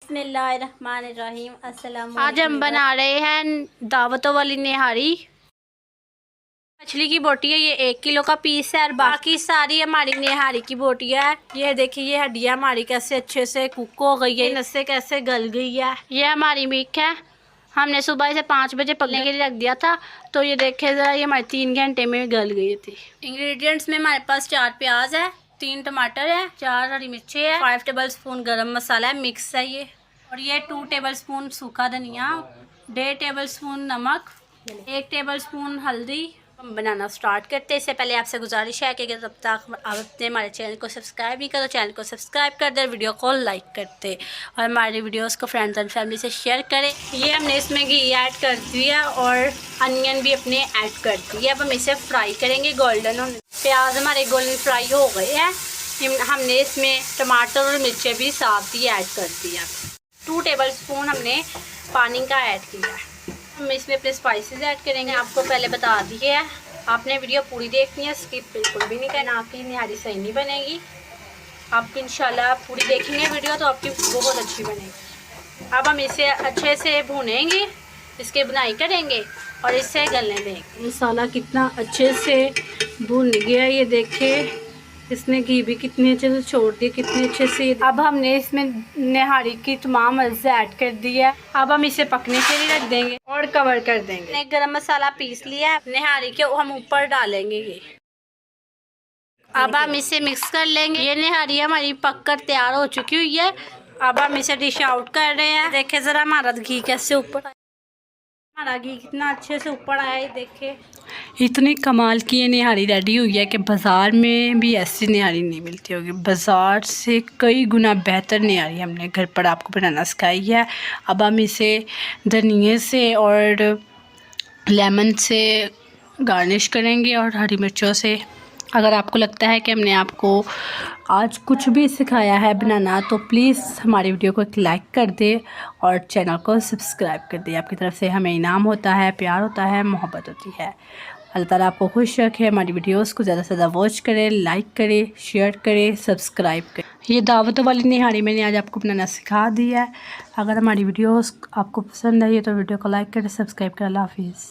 बिस्मिल्लाहिर्रहमानिर्रहीम। अस्सलाम वालेकुम। आज हम बना रहे हैं दावतों वाली निहारी। मछली की बोटी है, ये 1 किलो का पीस है और बाकी सारी हमारी निहारी की बोटियाँ है। ये देखिए, ये हड्डियाँ हमारी कैसे अच्छे से कुक हो गई है, नसें कैसे गल गई है। ये हमारी मीट है, हमने सुबह से 5 बजे पकने के लिए रख दिया था, तो ये देखे ज़रा, ये हमारी 3 घंटे में गल गई थी। इंग्रेडिएंट्स में हमारे पास 4 प्याज है, 3 टमाटर है, 4 हरी मिर्ची है, 5 टेबल स्पून गरम मसाला है, मिक्स है ये, और ये 2 टेबल स्पून सूखा धनिया, 1.5 टेबल स्पून नमक, 1 टेबल स्पून हल्दी। हम बनाना स्टार्ट करते हैं। इससे पहले आपसे गुजारिश है कि जब तक आप अपने हमारे चैनल को सब्सक्राइब नहीं करो, चैनल को सब्सक्राइब कर दे, वीडियो को लाइक करते और हमारे वीडियोस को फ्रेंड्स एंड फैमिली से शेयर करें। ये हमने इसमें घी ऐड कर दिया और अनियन भी अपने ऐड कर दिए। अब हम इसे फ्राई करेंगे गोल्डन होने। प्याज हमारे गोल्डन फ्राई हो गए हैं। हमने इसमें टमाटर और मिर्चें भी साथ ही ऐड कर दिया। 2 टेबल स्पून हमने पानी का ऐड किया है। हम इसमें अपने स्पाइसेस ऐड करेंगे। आपको पहले बता दिए है, आपने वीडियो पूरी देखनी है, स्किप बिल्कुल भी नहीं करना, आपकी निहारी सही नहीं बनेगी। आपकी इंशाल्लाह आप पूरी देखेंगे वीडियो तो आपकी बहुत अच्छी बनेगी। अब हम इसे अच्छे से भूनेंगे, इसके बुनाई करेंगे और इसे गलने देंगे। मसाला कितना अच्छे से भून गया, ये देखिए, इसने घी भी कितने अच्छे से छोड़ दिया, कितने अच्छे से। अब हमने इसमें निहारी की तमाम अज्जा ऐड कर दी है। अब हम इसे पकने के लिए रख देंगे और कवर कर देंगे। गरम मसाला पीस लिया है, निहारी के हम ऊपर डालेंगे ये। अब हम इसे मिक्स कर लेंगे। ये निहारी हमारी पक कर तैयार हो चुकी हुई है। अब हम इसे डिश आउट कर रहे हैं। देखे ज़रा हमारा घी कैसे ऊपर, हमारा घी कितना अच्छे से ऊपर आया है, देखे। इतनी कमाल की ये निहारी रेडी हुई है कि बाज़ार में भी ऐसी निहारी नहीं मिलती होगी। बाज़ार से कई गुना बेहतर निहारी हमने घर पर आपको बनाना सिखाई है। अब हम इसे धनिए से और लेमन से गार्निश करेंगे और हरी मिर्चों से। अगर आपको लगता है कि हमने आपको आज कुछ भी सिखाया है बनाना, तो प्लीज़ हमारी वीडियो को एक लाइक कर दे और चैनल को सब्सक्राइब कर दे। आपकी तरफ से हमें इनाम होता है, प्यार होता है, मोहब्बत होती है। अल्लाह ताला आपको खुश रखे। हमारी वीडियोस को ज़्यादा से ज़्यादा वॉच करें, लाइक करें, शेयर करें, सब्सक्राइब करें। ये दावतों वाली निहारी मैंने आज आपको बनाना सिखा दिया है। अगर हमारी वीडियोस आपको पसंद आई है तो वीडियो को लाइक करें, सब्सक्राइब करें। अल्लाह हाफिज़।